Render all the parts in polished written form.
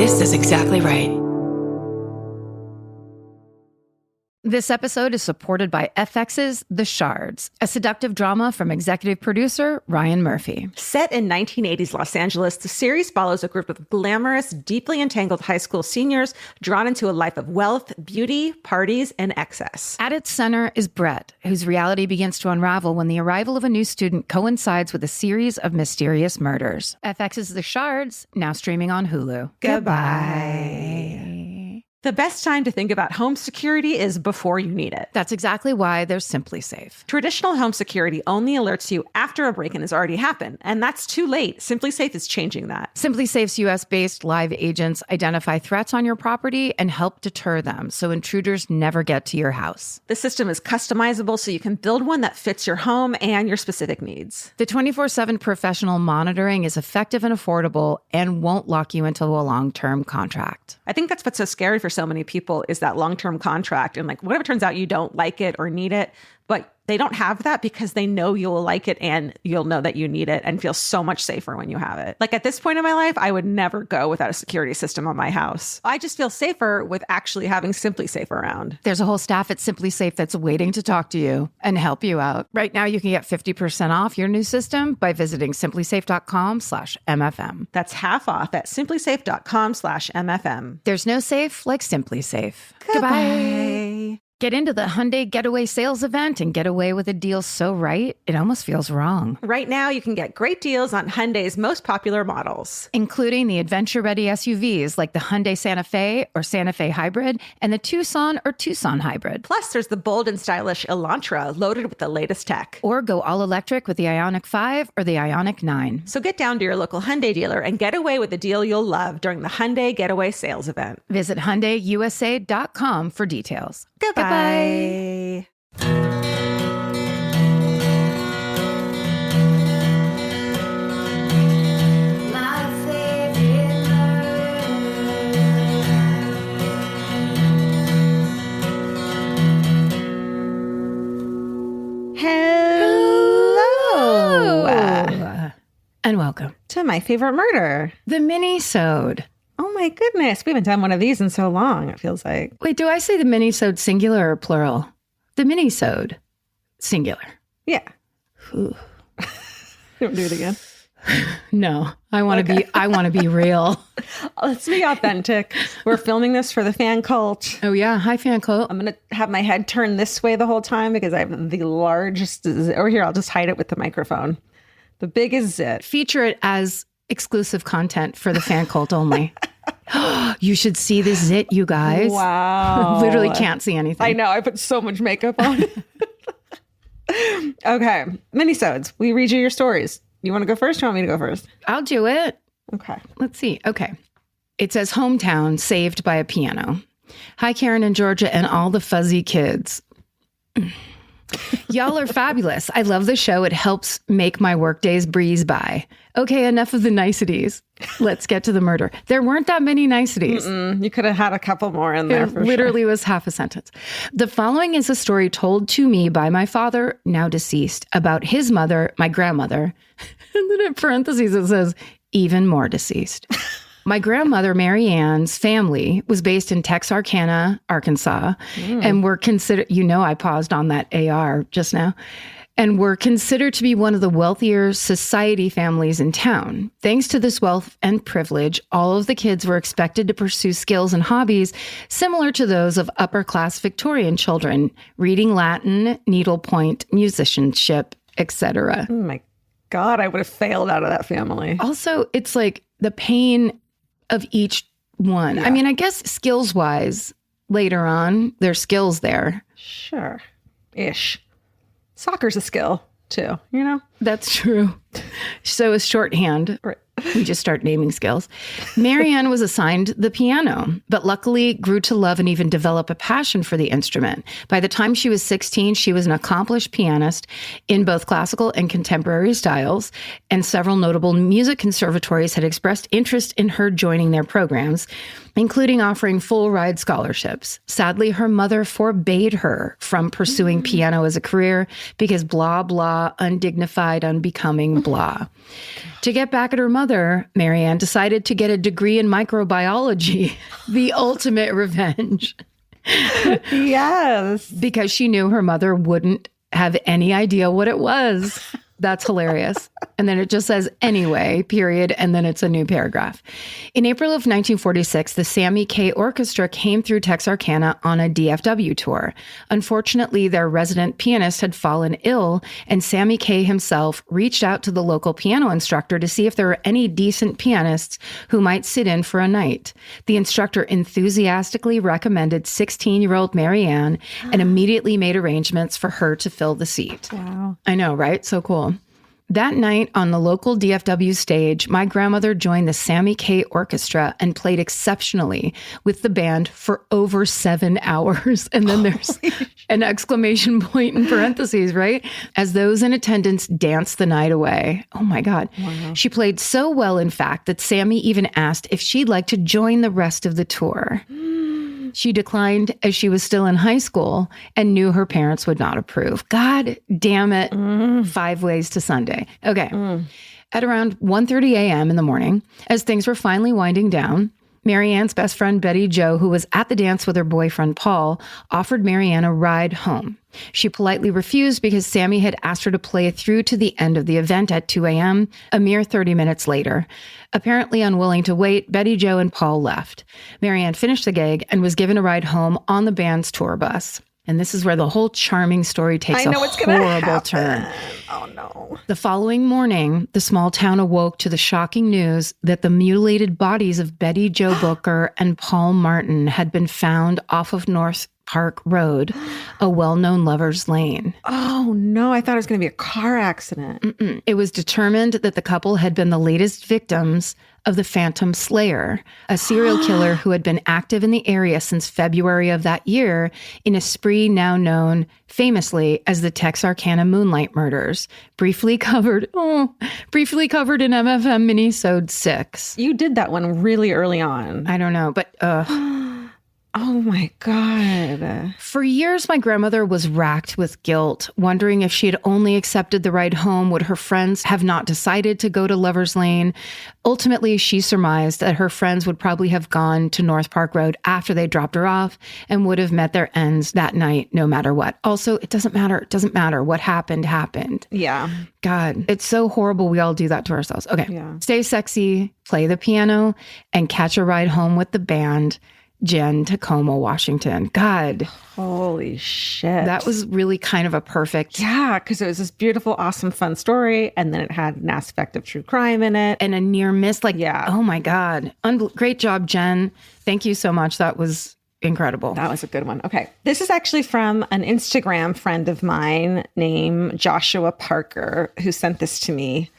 This is exactly right. This episode is supported by FX's The Shards, a seductive drama from executive producer Ryan Murphy. Set in 1980s Los Angeles, the series follows a group of glamorous, deeply entangled high school seniors drawn into a life of wealth, beauty, parties, and excess. At its center is Brett, whose reality begins to unravel when the arrival of a new student coincides with a series of mysterious murders. FX's The Shards, now streaming on Hulu. Goodbye. The best time to think about home security is before you need it. That's exactly why there's Simply Safe. Traditional home security only alerts you after a break-in has already happened, and that's too late. Simply Safe is changing that. Simply Safe's US-based live agents identify threats on your property and help deter them so intruders never get to your house. The system is customizable so you can build one that fits your home and your specific needs. The 24/7 professional monitoring is effective and affordable and won't lock you into a long-term contract. I think that's what's so scary for so many people is that long-term contract. And like, what if it turns out you don't like it or need it, but they don't have that because they know you'll like it and you'll know that you need it and feel so much safer when you have it. Like at this point in my life, I would never go without a security system on my house. I just feel safer with actually having Simply Safe around. There's a whole staff at Simply Safe that's waiting to talk to you and help you out. Right now, you can get 50% off your new system by visiting simplysafe.com/MFM. That's half off at simplysafe.com/MFM. There's no safe like Simply Safe. Goodbye. Get into the Hyundai Getaway Sales event and get away with a deal so right, it almost feels wrong. Right now, you can get great deals on Hyundai's most popular models, including the adventure-ready SUVs like the Hyundai Santa Fe or Santa Fe Hybrid and the Tucson or Tucson Hybrid. Plus, there's the bold and stylish Elantra loaded with the latest tech. Or go all-electric with the Ioniq 5 or the Ioniq 9. So get down to your local Hyundai dealer and get away with a deal you'll love during the Hyundai Getaway Sales event. Visit HyundaiUSA.com for details. Goodbye. Hello. And welcome to my favorite murder, the Minisode. Oh my goodness. We haven't done one of these in so long, it feels like. Wait, do I say the Minisode singular or plural? The Minisode singular. Yeah. You don't do it again? No, I want to be real. Let's be authentic. We're filming this for the fan cult. Oh yeah. Hi, fan cult. I'm going to have my head turned this way the whole time because I have the largest, or here, I'll just hide it with the microphone. The biggest zit. Feature it as exclusive content for the fan cult only. You should see this zit, you guys. Wow. Literally can't see anything. I know. I put so much makeup on. Okay. Minisodes. We read you your stories. You want to go first or you want me to go first? I'll do it. Okay. Let's see. Okay. It says hometown saved by a piano. Hi, Karen and Georgia and all the fuzzy kids. Y'all are fabulous. I love the show. It helps make my work days breeze by. Okay, enough of the niceties. Let's get to the murder. There weren't that many niceties. You could have had a couple more in there. It literally was half a sentence. The following is a story told to me by my father, now deceased, about his mother, my grandmother. And then in parentheses it says, even more deceased. My grandmother, Mary Ann's family was based in Texarkana, Arkansas, and were considered, I paused on that AR just now, and were considered to be one of the wealthier society families in town. Thanks to this wealth and privilege, all of the kids were expected to pursue skills and hobbies similar to those of upper-class Victorian children, reading Latin, needlepoint, musicianship, etc. Oh my God, I would have failed out of that family. Also, it's like the pain of each one. Yeah. I mean, I guess skills-wise, later on, there's skills there. Sure. Ish. Soccer's a skill, too, That's true. So is shorthand. Right. We just start naming skills. Marianne was assigned the piano, but luckily grew to love and even develop a passion for the instrument. By the time she was 16, she was an accomplished pianist in both classical and contemporary styles, and several notable music conservatories had expressed interest in her joining their programs. including offering full ride scholarships. Sadly, her mother forbade her from pursuing piano as a career because blah, blah, undignified, unbecoming, blah. To get back at her mother, Marianne decided to get a degree in microbiology, the ultimate revenge. Yes. Because she knew her mother wouldn't have any idea what it was. That's hilarious. And then it just says anyway, period. And then it's a new paragraph. In April of 1946, the Sammy Kaye Orchestra came through Texarkana on a DFW tour. Unfortunately, their resident pianist had fallen ill, and Sammy Kaye himself reached out to the local piano instructor to see if there were any decent pianists who might sit in for a night. The instructor enthusiastically recommended 16-year-old Marianne and immediately made arrangements for her to fill the seat. Wow. I know, right? So cool. That night on the local DFW stage, my grandmother joined the Sammy Kaye Orchestra and played exceptionally with the band for over 7 hours. And then there's an exclamation point in parentheses, right? As those in attendance danced the night away. Oh my God. Wow. She played so well, in fact, that Sammy even asked if she'd like to join the rest of the tour. She declined as she was still in high school and knew her parents would not approve. God damn it. 5 ways to Sunday. Okay. At around 1:30 a.m. in the morning, as things were finally winding down, Marianne's best friend, Betty Jo, who was at the dance with her boyfriend, Paul, offered Marianne a ride home. She politely refused because Sammy had asked her to play through to the end of the event at 2 a.m., a mere 30 minutes later. Apparently unwilling to wait, Betty Jo and Paul left. Marianne finished the gig and was given a ride home on the band's tour bus. And this is where the whole charming story takes a horrible turn. Oh, no. The following morning, the small town awoke to the shocking news that the mutilated bodies of Betty Jo Booker and Paul Martin had been found off of North Park Road, a well-known lover's lane. Oh, no. I thought it was going to be a car accident. Mm-mm. It was determined that the couple had been the latest victims of the Phantom Slayer, a serial killer who had been active in the area since February of that year in a spree now known famously as the Texarkana Moonlight Murders, briefly covered in MFM Minisode 6. You did that one really early on. I don't know, but oh my God. For years, my grandmother was racked with guilt, wondering if she had only accepted the ride home, would her friends have not decided to go to Lover's Lane? Ultimately, she surmised that her friends would probably have gone to North Park Road after they dropped her off and would have met their ends that night, no matter what. Also, it doesn't matter. It doesn't matter. What happened, happened. Yeah. God, it's so horrible we all do that to ourselves. Okay. Yeah. Stay sexy, play the piano, and catch a ride home with the band. Jen, Tacoma, Washington. God. Holy shit. That was really kind of a perfect. Yeah, because it was this beautiful, awesome, fun story. And then it had an aspect of true crime in it. And a near miss. Like, yeah. Oh my God. Great job, Jen. Thank you so much. That was incredible. That was a good one. Okay. This is actually from an Instagram friend of mine named Joshua Parker, who sent this to me.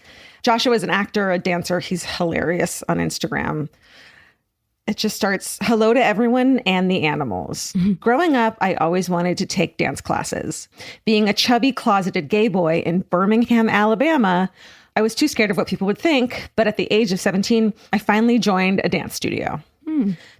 Joshua is an actor, a dancer. He's hilarious on Instagram. It just starts, hello to everyone and the animals. Mm-hmm. Growing up, I always wanted to take dance classes. Being a chubby, closeted gay boy in Birmingham, Alabama, I was too scared of what people would think. But at the age of 17, I finally joined a dance studio.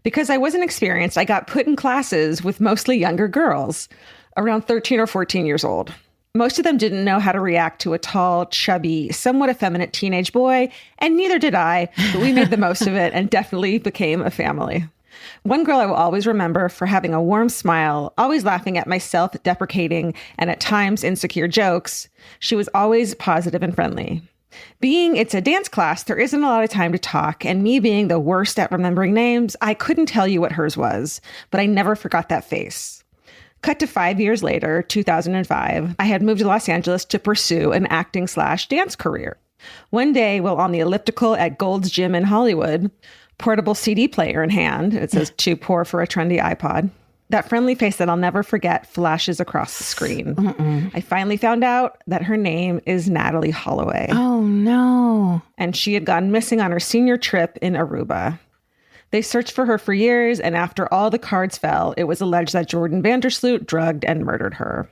Because I wasn't experienced, I got put in classes with mostly younger girls, around 13 or 14 years old. Most of them didn't know how to react to a tall, chubby, somewhat effeminate teenage boy, and neither did I, but we made the most of it and definitely became a family. One girl I will always remember for having a warm smile, always laughing at my self-deprecating and at times insecure jokes. She was always positive and friendly. Being it's a dance class, there isn't a lot of time to talk, and me being the worst at remembering names, I couldn't tell you what hers was, but I never forgot that face. Cut to 5 years later, 2005, I had moved to Los Angeles to pursue an acting/dance career. One day, while on the elliptical at Gold's Gym in Hollywood, portable CD player in hand, it says too poor for a trendy iPod, that friendly face that I'll never forget flashes across the screen. I finally found out that her name is Natalie Holloway. Oh, no. And she had gone missing on her senior trip in Aruba. They searched for her for years, and after all the cards fell, it was alleged that Jordan Vandersloot drugged and murdered her.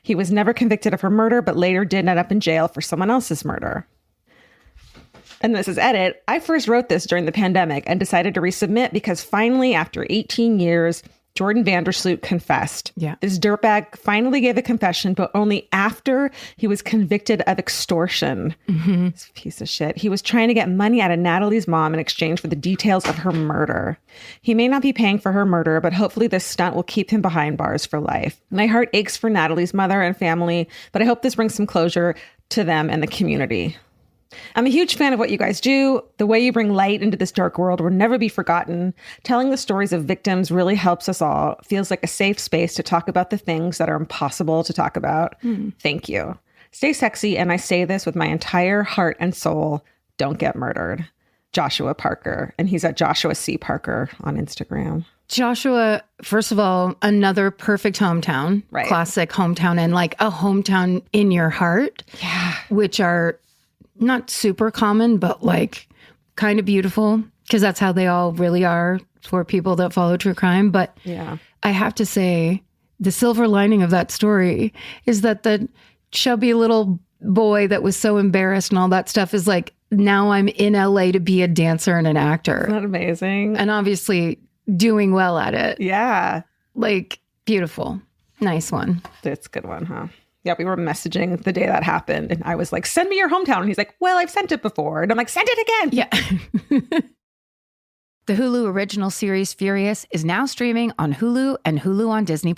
He was never convicted of her murder, but later did end up in jail for someone else's murder. And this is edit. I first wrote this during the pandemic and decided to resubmit because finally, after 18 years, Jordan Vandersloot confessed. Yeah. This dirtbag finally gave a confession, but only after he was convicted of extortion. This piece of shit. He was trying to get money out of Natalie's mom in exchange for the details of her murder. He may not be paying for her murder, but hopefully this stunt will keep him behind bars for life. My heart aches for Natalie's mother and family, but I hope this brings some closure to them and the community. I'm a huge fan of what you guys do. The way you bring light into this dark world will never be forgotten. Telling the stories of victims really helps us all. Feels like a safe space to talk about the things that are impossible to talk about. Thank you. Stay sexy, and I say this with my entire heart and soul. Don't get murdered. Joshua Parker. And he's at Joshua C. Parker on Instagram. Joshua, first of all, another perfect hometown, Right. Classic hometown, and like a hometown in your heart, which are not super common, but like kind of beautiful, because that's how they all really are for people that follow true crime. But Yeah. I have to say, the silver lining of that story is that the chubby little boy that was so embarrassed and all that stuff is like, now I'm in LA to be a dancer and an actor. Isn't that amazing? And obviously doing well at it. Yeah. Like, beautiful. Nice one. That's a good one, huh? Yeah, we were messaging the day that happened, and I was like, send me your hometown. And he's like, well, I've sent it before. And I'm like, send it again. Yeah. The Hulu original series Furious is now streaming on Hulu and Hulu on Disney+.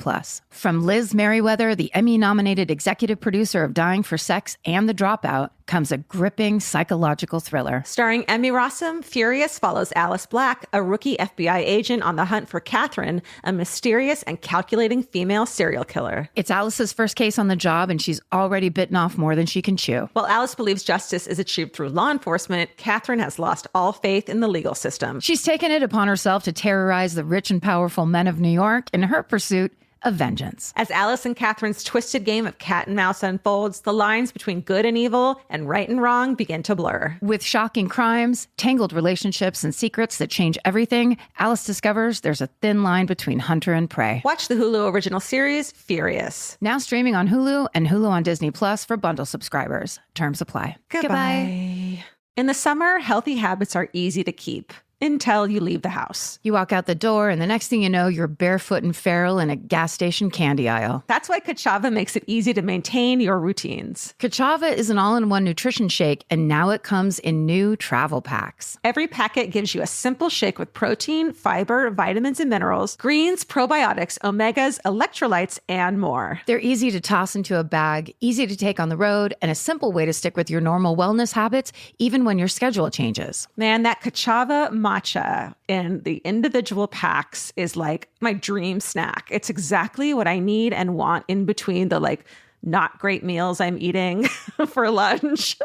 From Liz Merriweather, the Emmy-nominated executive producer of Dying for Sex and The Dropout, comes a gripping psychological thriller. Starring Emmy Rossum, Furious follows Alice Black, a rookie FBI agent on the hunt for Catherine, a mysterious and calculating female serial killer. It's Alice's first case on the job, and she's already bitten off more than she can chew. While Alice believes justice is achieved through law enforcement, Catherine has lost all faith in the legal system. She's taken it upon herself to terrorize the rich and powerful men of New York in her pursuit of vengeance. As Alice and Catherine's twisted game of cat and mouse unfolds, the lines between good and evil and right and wrong begin to blur. With shocking crimes, tangled relationships, and secrets that change everything, Alice discovers there's a thin line between hunter and prey. Watch the Hulu original series, Furious. Now streaming on Hulu and Hulu on Disney Plus for bundle subscribers. Terms apply. Goodbye. In the summer, healthy habits are easy to keep until you leave the house. You walk out the door, and the next thing you know, you're barefoot and feral in a gas station candy aisle. That's why Kachava makes it easy to maintain your routines. Kachava is an all-in-one nutrition shake, and now it comes in new travel packs. Every packet gives you a simple shake with protein, fiber, vitamins and minerals, greens, probiotics, omegas, electrolytes, and more. They're easy to toss into a bag, easy to take on the road, and a simple way to stick with your normal wellness habits, even when your schedule changes. Man, that Kachava matcha in the individual packs is like my dream snack. It's exactly what I need and want in between the like not great meals I'm eating for lunch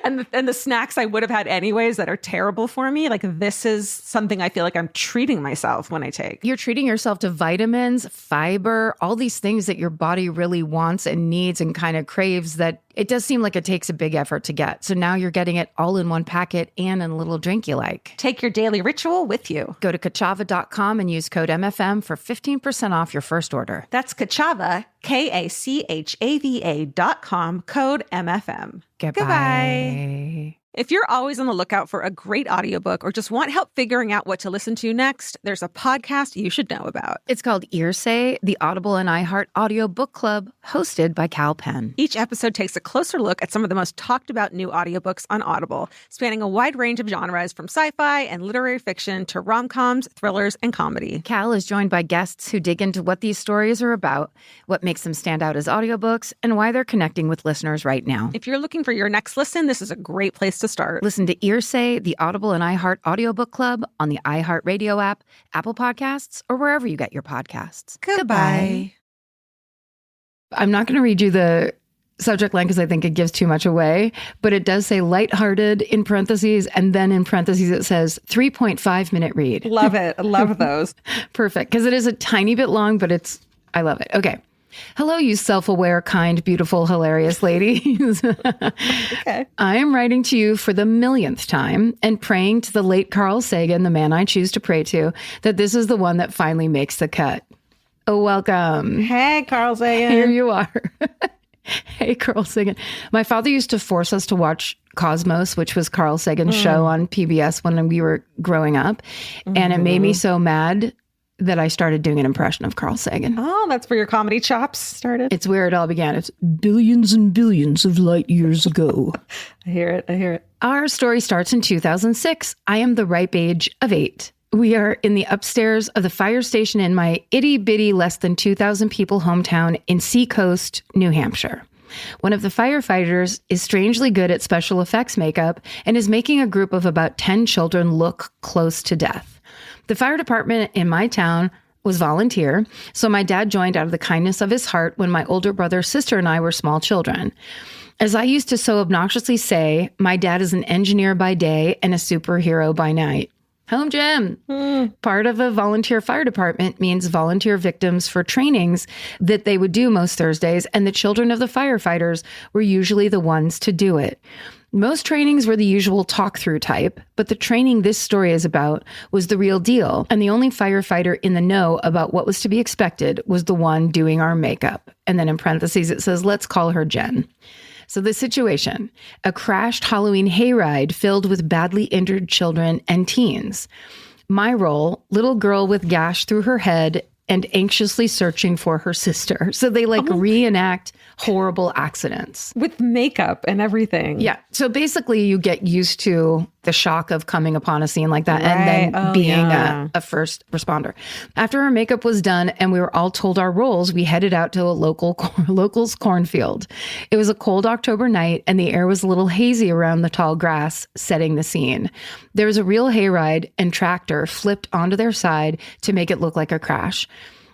and the snacks I would have had anyways that are terrible for me. Like this is something I feel like I'm treating myself when I take. You're treating yourself to vitamins, fiber, all these things that your body really wants and needs and kind of craves that it does seem like it takes a big effort to get. So now you're getting it all in one packet and in a little drink you like. Take your daily ritual with you. Go to Kachava.com and use code MFM for 15% off your first order. That's Kachava, KACHAVA.com, code MFM. Goodbye. If you're always on the lookout for a great audiobook or just want help figuring out what to listen to next, there's a podcast you should know about. It's called Earsay, the Audible and iHeart Audio Book Club, hosted by Cal Penn. Each episode takes a closer look at some of the most talked about new audiobooks on Audible, spanning a wide range of genres from sci-fi and literary fiction to rom-coms, thrillers, and comedy. Cal is joined by guests who dig into what these stories are about, what makes them stand out as audiobooks, and why they're connecting with listeners right now. If you're looking for your next listen, this is a great place to start. Listen to Earsay, the Audible and iHeart Audiobook Club on the iHeartRadio app, Apple Podcasts, or wherever you get your podcasts. Goodbye. I'm not going to read you the subject line because I think it gives too much away, but it does say lighthearted in parentheses, and then in parentheses it says 3.5 minute read. Love it. I love those. Perfect, because it is a tiny bit long, but I love it. Okay. Hello, you self-aware, kind, beautiful, hilarious ladies. Okay. I am writing to you for the millionth time and praying to the late Carl Sagan, the man I choose to pray to, that this is the one that finally makes the cut. Oh, welcome. Hey, Carl Sagan. Here you are. Hey, Carl Sagan. My father used to force us to watch Cosmos, which was Carl Sagan's show on PBS when we were growing up. And it made me so mad that I started doing an impression of Carl Sagan. Oh, that's where your comedy chops started? It's where it all began. It's billions and billions of light years ago. I hear it. Our story starts in 2006. I am the ripe age of 8. We are in the upstairs of the fire station in my itty-bitty, less than 2,000 people hometown in Seacoast, New Hampshire. One of the firefighters is strangely good at special effects makeup and is making a group of about 10 children look close to death. The fire department in my town was volunteer, so my dad joined out of the kindness of his heart when my older brother, sister, and I were small children. As I used to so obnoxiously say, my dad is an engineer by day and a superhero by night. Home gym. Part of a volunteer fire department means volunteer victims for trainings that they would do most Thursdays, and the children of the firefighters were usually the ones to do it. Most trainings were the usual talk-through type, but the training this story is about was the real deal, and the only firefighter in the know about what was to be expected was the one doing our makeup. And then in parentheses it says, let's call her Jen. So the situation, a crashed Halloween hayride filled with badly injured children and teens. My role, little girl with gash through her head and anxiously searching for her sister. So they reenact horrible accidents. With makeup and everything. Yeah. So basically you get used to the shock of coming upon a scene like that and then being a first responder. After our makeup was done and we were all told our roles, we headed out to a local's cornfield. It was a cold October night and the air was a little hazy around the tall grass, setting the scene. There was a real hayride and tractor flipped onto their side to make it look like a crash.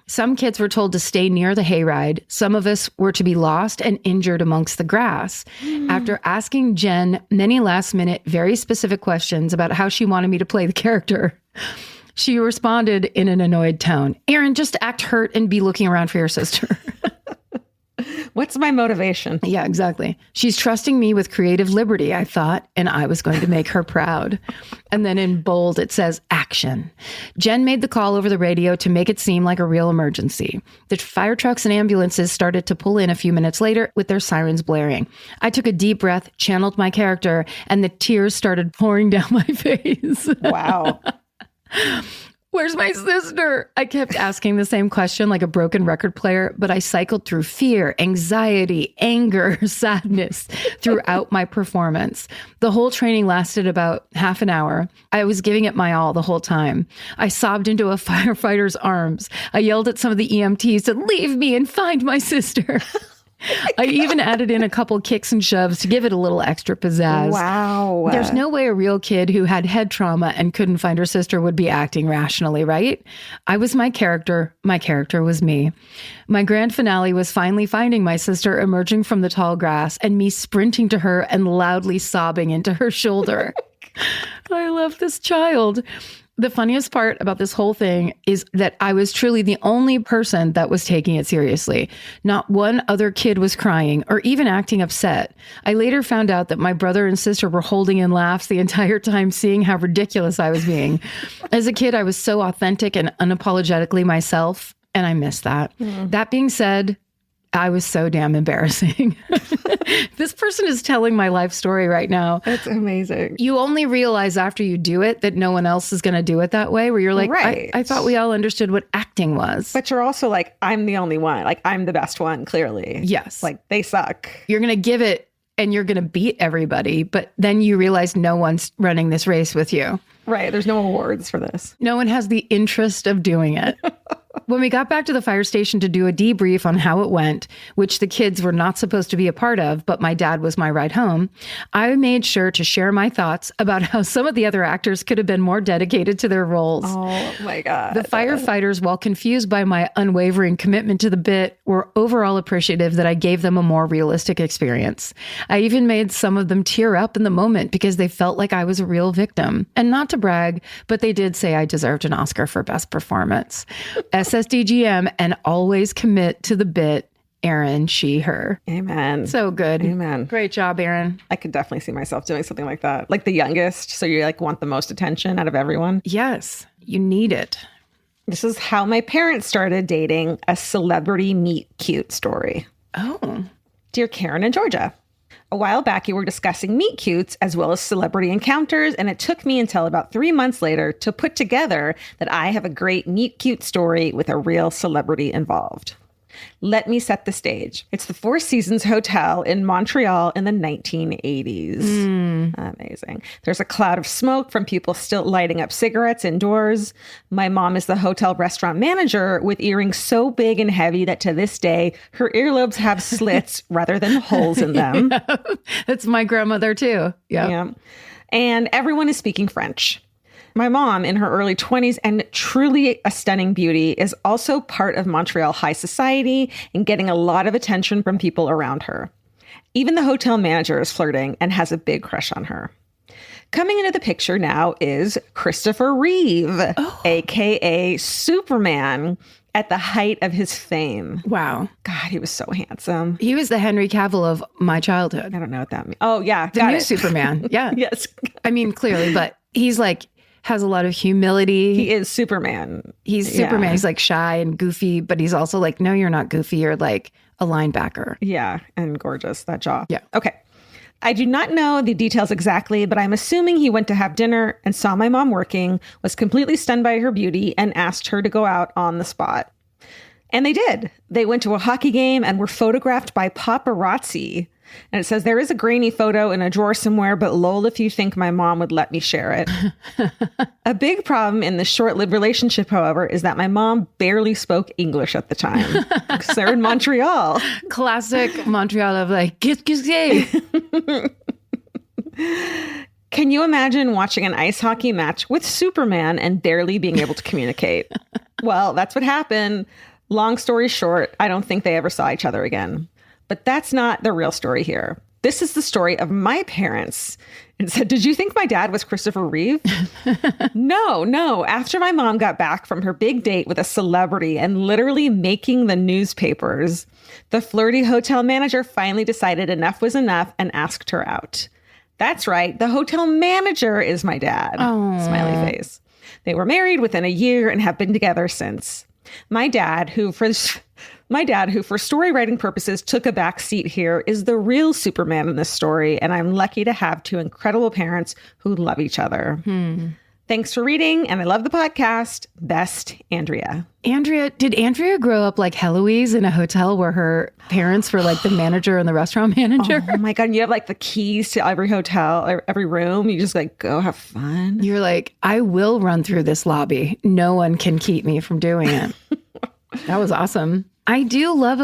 Some kids were told to stay near the hayride. Some of us were to be lost and injured amongst the grass. After asking Jen many last-minute, very specific questions about how she wanted me to play the character, she responded in an annoyed tone, "Aaron, just act hurt and be looking around for your sister." What's my motivation? Yeah, exactly. She's trusting me with creative liberty, I thought, and I was going to make her proud. And then in bold, it says action. Jen made the call over the radio to make it seem like a real emergency. The fire trucks and ambulances started to pull in a few minutes later with their sirens blaring. I took a deep breath, channeled my character, and the tears started pouring down my face. Wow. Where's my sister? I kept asking the same question like a broken record player, but I cycled through fear, anxiety, anger, sadness throughout my performance. The whole training lasted about half an hour. I was giving it my all the whole time. I sobbed into a firefighter's arms. I yelled at some of the EMTs to leave me and find my sister. I even added in a couple kicks and shoves to give it a little extra pizzazz. Wow. There's no way a real kid who had head trauma and couldn't find her sister would be acting rationally, right? I was my character. My character was me. My grand finale was finally finding my sister emerging from the tall grass and me sprinting to her and loudly sobbing into her shoulder. I love this child. The funniest part about this whole thing is that I was truly the only person that was taking it seriously. Not one other kid was crying or even acting upset. I later found out that my brother and sister were holding in laughs the entire time, seeing how ridiculous I was being. As a kid, I was so authentic and unapologetically myself, and I miss that. That being said, I was so damn embarrassing. This person is telling my life story right now. That's amazing. You only realize after you do it that no one else is going to do it that way, where you're like, Right. I thought we all understood what acting was. But you're also like, I'm the only one. Like, I'm the best one, clearly. Yes. Like, they suck. You're going to give it and you're going to beat everybody. But then you realize no one's running this race with you. Right. There's no awards for this. No one has the interest of doing it. When we got back to the fire station to do a debrief on how it went, which the kids were not supposed to be a part of, but my dad was my ride home, I made sure to share my thoughts about how some of the other actors could have been more dedicated to their roles. Oh my God. The firefighters, while confused by my unwavering commitment to the bit, were overall appreciative that I gave them a more realistic experience. I even made some of them tear up in the moment because they felt like I was a real victim. And not to brag, but they did say I deserved an Oscar for Best Performance. SSDGM, and always commit to the bit. Aaron, she, her. Amen. So good. Amen. Great job, Aaron. I could definitely see myself doing something like that. Like the youngest. So you like want the most attention out of everyone. Yes, you need it. This is how my parents started dating, a celebrity meet cute story. Oh. Dear Karen and Georgia, a while back you were discussing meet cutes as well as celebrity encounters, and it took me until about 3 months later to put together that I have a great meet cute story with a real celebrity involved. Let me set the stage. It's the Four Seasons Hotel in Montreal in the 1980s. Amazing. There's a cloud of smoke from people still lighting up cigarettes indoors. My mom is the hotel restaurant manager with earrings so big and heavy that to this day, her earlobes have slits rather than holes in them. Yeah. That's my grandmother too. Yeah. And everyone is speaking French. My mom, in her early 20s and truly a stunning beauty, is also part of Montreal high society and getting a lot of attention from people around her. Even the hotel manager is flirting and has a big crush on her. Coming into the picture now is Christopher Reeve, a.k.a. Superman, at the height of his fame. Wow. God, he was so handsome. He was the Henry Cavill of my childhood. I don't know what that means. Oh, yeah. The new Superman. Yeah. Yes. I mean, clearly, but he's like, has a lot of humility. He is Superman. He's Superman. Yeah. He's like shy and goofy, but he's also like, no, you're not goofy. You're like a linebacker. Yeah. And gorgeous. That jaw. Yeah. Okay. I do not know the details exactly, but I'm assuming he went to have dinner and saw my mom working, was completely stunned by her beauty, and asked her to go out on the spot. And they did. They went to a hockey game and were photographed by paparazzi. And it says, there is a grainy photo in a drawer somewhere, but lol if you think my mom would let me share it. A big problem in this short-lived relationship, however, is that my mom barely spoke English at the time. Because they're in Montreal. Classic Montreal of like, qu'est-ce que c'est? Can you imagine watching an ice hockey match with Superman and barely being able to communicate? Well, that's what happened. Long story short, I don't think they ever saw each other again. But that's not the real story here. This is the story of my parents. And said, did you think my dad was Christopher Reeve? No. After my mom got back from her big date with a celebrity and literally making the newspapers, the flirty hotel manager finally decided enough was enough and asked her out. That's right. The hotel manager is my dad. Aww. Smiley face. They were married within a year and have been together since. My dad, who for story writing purposes took a back seat here, is the real Superman in this story, and I'm lucky to have two incredible parents who love each other. Thanks for reading, and I love the podcast. Best, Andrea. Did Andrea grow up like Heloise in a hotel where her parents were like the manager and the restaurant manager? Oh my God. And you have like the keys to every hotel, or every room. You just like go have fun. You're like, I will run through this lobby. No one can keep me from doing it. That was awesome. I do love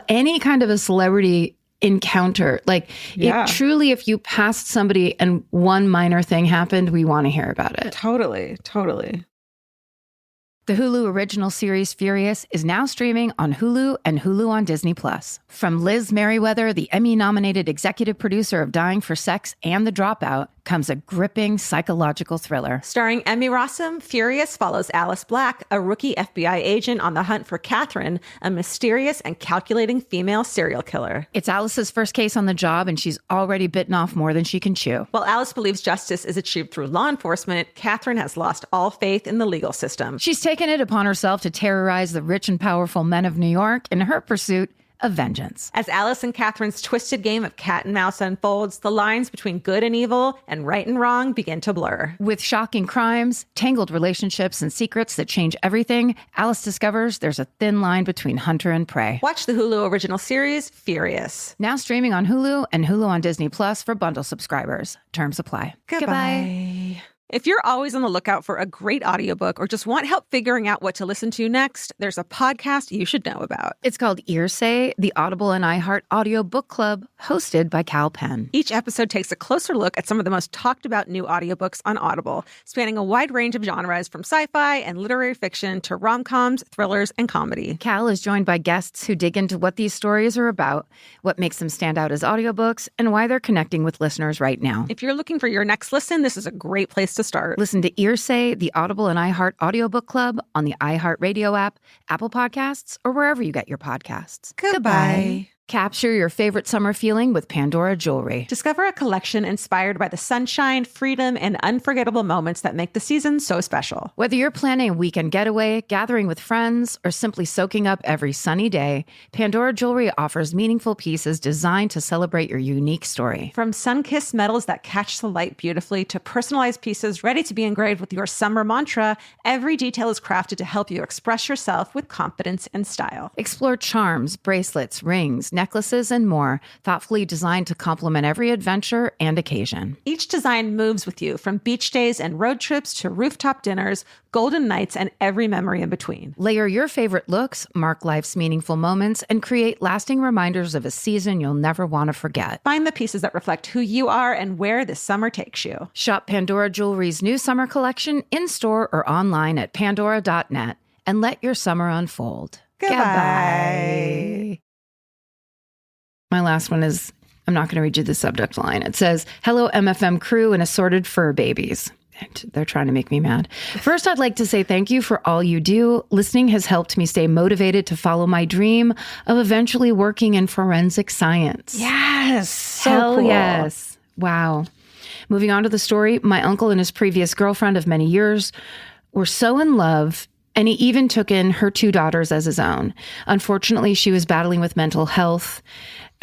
any kind of a celebrity encounter. Like it truly, if you passed somebody and one minor thing happened, we want to hear about it. Totally. The Hulu original series Furious is now streaming on Hulu and Hulu on Disney+. From Liz Merriweather, the Emmy-nominated executive producer of Dying for Sex and The Dropout, comes a gripping psychological thriller. Starring Emmy Rossum, Furious follows Alice Black, a rookie FBI agent on the hunt for Catherine, a mysterious and calculating female serial killer. It's Alice's first case on the job, and she's already bitten off more than she can chew. While Alice believes justice is achieved through law enforcement, Catherine has lost all faith in the legal system. She's taken it upon herself to terrorize the rich and powerful men of New York in her pursuit of vengeance. As Alice and Catherine's twisted game of cat and mouse unfolds, the lines between good and evil and right and wrong begin to blur. With shocking crimes, tangled relationships, and secrets that change everything, Alice discovers there's a thin line between hunter and prey. Watch the Hulu original series, Furious. Now streaming on Hulu and Hulu on Disney Plus for bundle subscribers. Terms apply. Goodbye. If you're always on the lookout for a great audiobook or just want help figuring out what to listen to next, there's a podcast you should know about. It's called Earsay, the Audible and iHeart Audio Book Club, hosted by Cal Penn. Each episode takes a closer look at some of the most talked about new audiobooks on Audible, spanning a wide range of genres from sci-fi and literary fiction to rom-coms, thrillers, and comedy. Cal is joined by guests who dig into what these stories are about, what makes them stand out as audiobooks, and why they're connecting with listeners right now. If you're looking for your next listen, this is a great place to start. Listen to Earsay, the Audible and iHeart Audiobook Club on the iHeartRadio app, Apple Podcasts, or wherever you get your podcasts. Goodbye. Capture your favorite summer feeling with Pandora Jewelry. Discover a collection inspired by the sunshine, freedom, and unforgettable moments that make the season so special. Whether you're planning a weekend getaway, gathering with friends, or simply soaking up every sunny day, Pandora Jewelry offers meaningful pieces designed to celebrate your unique story. From sun-kissed metals that catch the light beautifully to personalized pieces ready to be engraved with your summer mantra, every detail is crafted to help you express yourself with confidence and style. Explore charms, bracelets, rings, necklaces, and more, thoughtfully designed to complement every adventure and occasion. Each design moves with you, from beach days and road trips to rooftop dinners, golden nights, and every memory in between. Layer your favorite looks, mark life's meaningful moments, and create lasting reminders of a season you'll never want to forget. Find the pieces that reflect who you are and where this summer takes you. Shop Pandora Jewelry's new summer collection in-store or online at pandora.net and let your summer unfold. Goodbye. My last one is, I'm not going to read you the subject line. It says, "Hello, MFM crew and assorted fur babies." And they're trying to make me mad. First, I'd like to say thank you for all you do. Listening has helped me stay motivated to follow my dream of eventually working in forensic science. Yes. So Hell cool. yes. Wow. Moving on to the story, my uncle and his previous girlfriend of many years were so in love, and he even took in her 2 daughters as his own. Unfortunately, she was battling with mental health,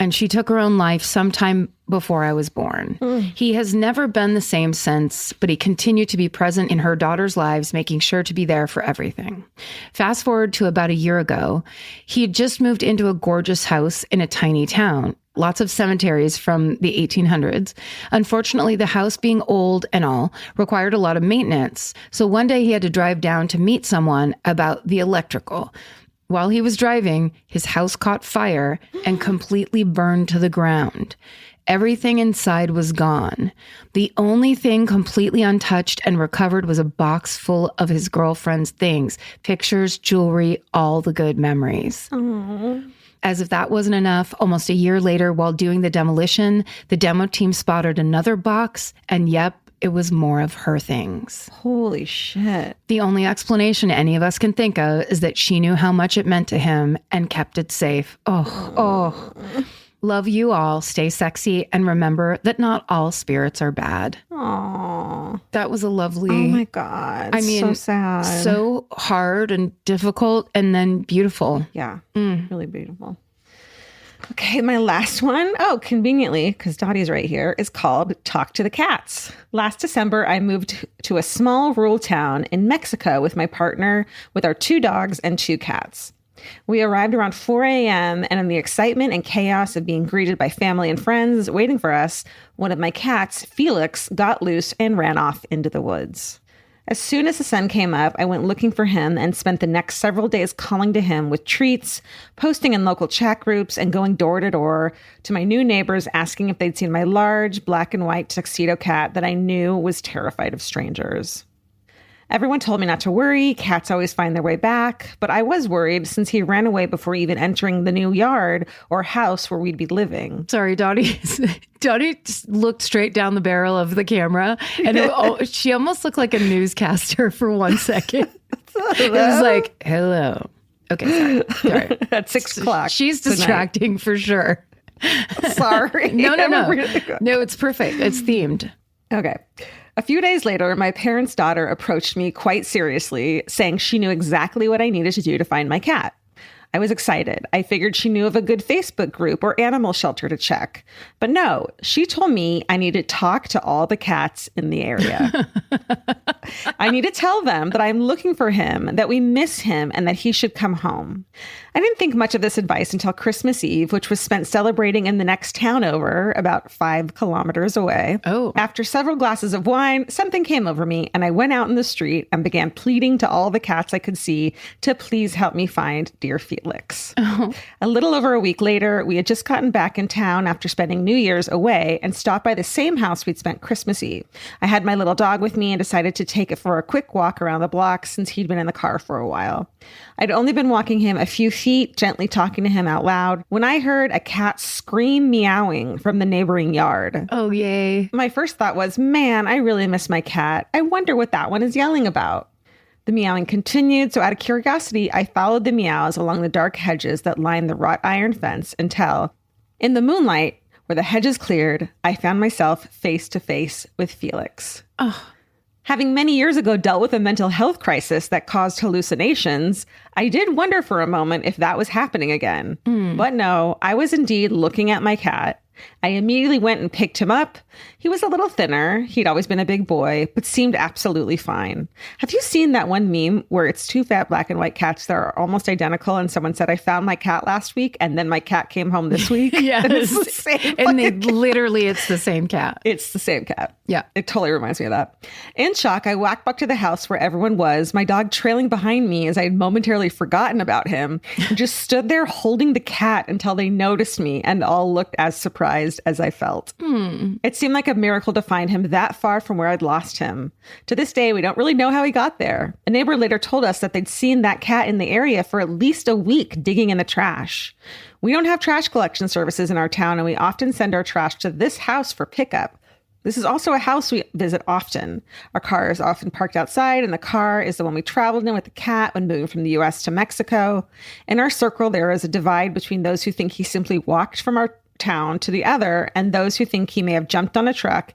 and she took her own life sometime before I was born. He has never been the same since, but he continued to be present in her daughters' lives, making sure to be there for everything. Fast forward to about a year ago, he had just moved into a gorgeous house in a tiny town. Lots of cemeteries from the 1800s. Unfortunately, the house being old and all required a lot of maintenance. So one day he had to drive down to meet someone about the electrical. While he was driving, his house caught fire and completely burned to the ground. Everything inside was gone. The only thing completely untouched and recovered was a box full of his girlfriend's things, pictures, jewelry, all the good memories. Aww. As if that wasn't enough, almost a year later, while doing the demolition, the demo team spotted another box, and yep, it was more of her things. Holy shit. The only explanation any of us can think of is that she knew how much it meant to him and kept it safe. Oh. Love you all. Stay sexy. And remember that not all spirits are bad. Aww. That was a lovely... Oh my God. I mean, so sad. So hard and difficult and then beautiful. Yeah. Really beautiful. Okay, my last one, conveniently, because Dottie's right here, is called Talk to the Cats. Last December, I moved to a small rural town in Mexico with my partner, with our 2 dogs and 2 cats. We arrived around 4 a.m., and in the excitement and chaos of being greeted by family and friends waiting for us, one of my cats, Felix, got loose and ran off into the woods. As soon as the sun came up, I went looking for him and spent the next several days calling to him with treats, posting in local chat groups, and going door to door to my new neighbors asking if they'd seen my large black and white tuxedo cat that I knew was terrified of strangers. Everyone told me not to worry. Cats always find their way back. But I was worried since he ran away before even entering the new yard or house where we'd be living. Sorry, Dottie. Dottie just looked straight down the barrel of the camera, and she almost looked like a newscaster for 1 second. It was like, hello. Okay, sorry. At 6 o'clock. She's distracting for sure. Sorry. No. No, it's perfect. It's themed. Okay. A few days later, my parents' daughter approached me quite seriously, saying she knew exactly what I needed to do to find my cat. I was excited. I figured she knew of a good Facebook group or animal shelter to check. But no, she told me I need to talk to all the cats in the area. I need to tell them that I'm looking for him, that we miss him, and that he should come home. I didn't think much of this advice until Christmas Eve, which was spent celebrating in the next town over, about 5 kilometers away. Oh. After several glasses of wine, something came over me, and I went out in the street and began pleading to all the cats I could see to please help me find dear Felix. Oh. A little over a week later, we had just gotten back in town after spending New Year's away and stopped by the same house we'd spent Christmas Eve. I had my little dog with me and decided to take it for a quick walk around the block since he'd been in the car for a while. I'd only been walking him a few feet, gently talking to him out loud, when I heard a cat scream meowing from the neighboring yard. Oh, yay. My first thought was, man, I really miss my cat. I wonder what that one is yelling about. The meowing continued, so out of curiosity, I followed the meows along the dark hedges that lined the wrought iron fence until, In the moonlight, where the hedges cleared, I found myself face to face with Felix. Oh. Having many years ago dealt with a mental health crisis that caused hallucinations, I did wonder for a moment if that was happening again. But no, I was indeed looking at my cat. I immediately went and picked him up. He was a little thinner. He'd always been a big boy, but seemed absolutely fine. Have you seen that one meme where it's two fat black and white cats that are almost identical? And someone said, I found my cat last week, and then my cat came home this week. Yes. And it's the same And it's the same cat. It's the same cat. Yeah. It totally reminds me of that. In shock, I walked back to the house where everyone was, my dog trailing behind me as I had momentarily forgotten about him, and just stood there holding the cat until they noticed me and all looked as surprised as I felt. It seemed like a miracle to find him that far from where I'd lost him. To this day, we don't really know how he got there. A neighbor later told us that they'd seen that cat in the area for at least a week digging in the trash. We don't have trash collection services in our town, and we often send our trash to this house for pickup. This is also a house we visit often. Our car is often parked outside, and the car is the one we traveled in with the cat when moving from the U.S. to Mexico. In our circle, there is a divide between those who think he simply walked from our town to the other, and those who think he may have jumped on a truck,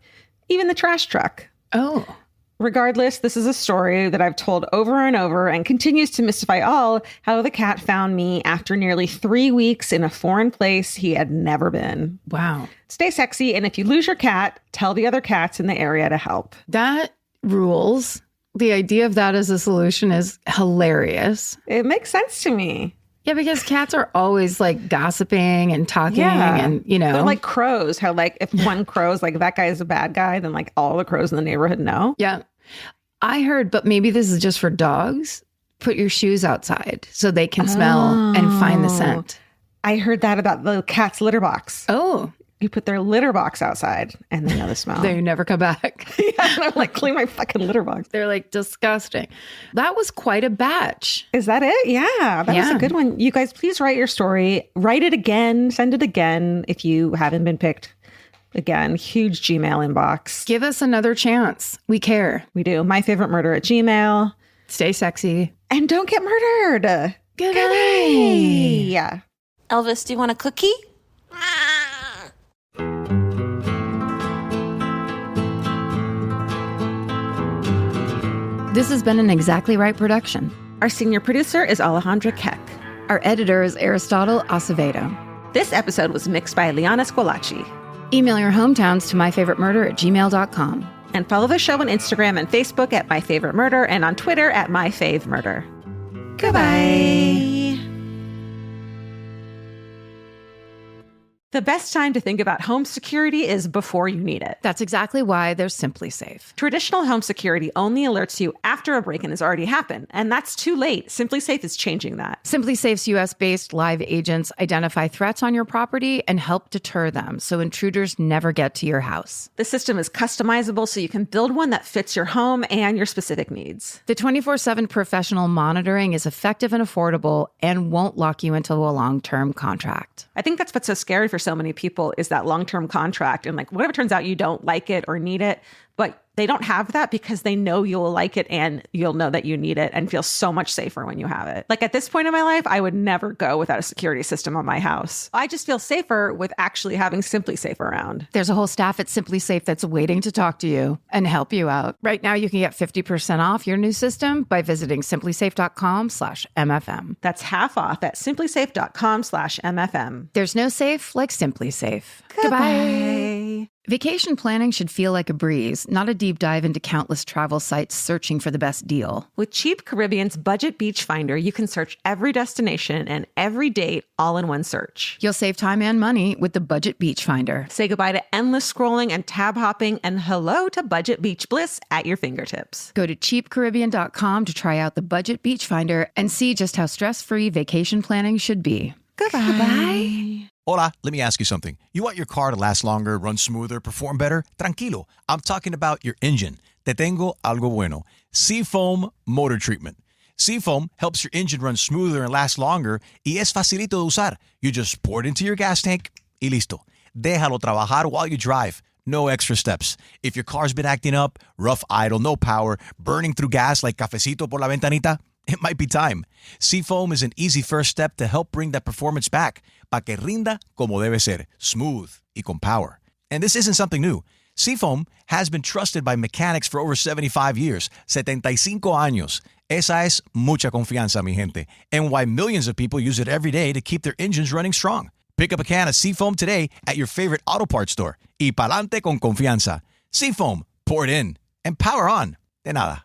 even the trash truck. Oh. Regardless, this is a story that I've told over and over and continues to mystify all how the cat found me after nearly 3 weeks in a foreign place he had never been. Wow. Stay sexy, and if you lose your cat, tell the other cats in the area to help. That rules. The idea of that as a solution is hilarious. It makes sense to me. Yeah, because cats are always like gossiping and talking and, They're like crows. How like if one crow's like, that guy is a bad guy, then like all the crows in the neighborhood know. Yeah. I heard, but maybe this is just for dogs. Put your shoes outside so they can smell and find the scent. I heard that about the cat's litter box. Oh. You put their litter box outside and they know the smell. They never come back. Yeah, and I'm like, clean my fucking litter box. They're like disgusting. That was quite a batch. Is that it? Yeah, that was a good one. You guys, please write your story. Write it again. Send it again if you haven't been picked. Again, huge Gmail inbox. Give us another chance. We care. We do. myfavoriteMurder@gmail. Stay sexy. And don't get murdered. Good night. Yeah. Elvis, do you want a cookie? This has been an Exactly Right production. Our senior producer is Alejandra Keck. Our editor is Aristotle Acevedo. This episode was mixed by Liana Scolacci. Email your hometowns to myfavoritemurder@gmail.com. And follow the show on Instagram and Facebook at myfavoritemurder and on Twitter at myfavemurder. Goodbye. The best time to think about home security is before you need it. That's exactly why they're Simply Safe. Traditional home security only alerts you after a break-in has already happened, and that's too late. Simply Safe is changing that. Simply Safe's US-based live agents identify threats on your property and help deter them so intruders never get to your house. The system is customizable so you can build one that fits your home and your specific needs. The 24/7 professional monitoring is effective and affordable and won't lock you into a long-term contract. I think that's what's so scary for so many people is that long-term contract. And like, what if it turns out you don't like it or need it, but they don't have that because they know you'll like it and you'll know that you need it and feel so much safer when you have it. Like at this point in my life, I would never go without a security system on my house. I just feel safer with actually having Simply Safe around. There's a whole staff at Simply Safe that's waiting to talk to you and help you out. Right now, you can get 50% off your new system by visiting simplysafe.com/MFM. That's half off at simplysafe.com/MFM. There's no safe like Simply Safe. Goodbye. Vacation planning should feel like a breeze, not a deep dive into countless travel sites searching for the best deal. With Cheap Caribbean's Budget Beach Finder, you can search every destination and every date all in one search. You'll save time and money with the Budget Beach Finder. Say goodbye to endless scrolling and tab hopping and hello to Budget Beach Bliss at your fingertips. Go to cheapcaribbean.com to try out the Budget Beach Finder and see just how stress-free vacation planning should be. Goodbye. Hola, let me ask you something. You want your car to last longer, run smoother, perform better? Tranquilo. I'm talking about your engine. Te tengo algo bueno. Seafoam Motor Treatment. Seafoam helps your engine run smoother and last longer y es facilito de usar. You just pour it into your gas tank y listo. Déjalo trabajar while you drive. No extra steps. If your car's been acting up, rough idle, no power, burning through gas like cafecito por la ventanita, It might be time. Seafoam is an easy first step to help bring that performance back. Pa que rinda como debe ser, smooth y con power. And this isn't something new. Seafoam has been trusted by mechanics for over 75 years, 75 años. Esa es mucha confianza, mi gente, and why millions of people use it every day to keep their engines running strong. Pick up a can of Seafoam today at your favorite auto parts store. Y pa'lante con confianza. Seafoam, pour it in and power on. De nada.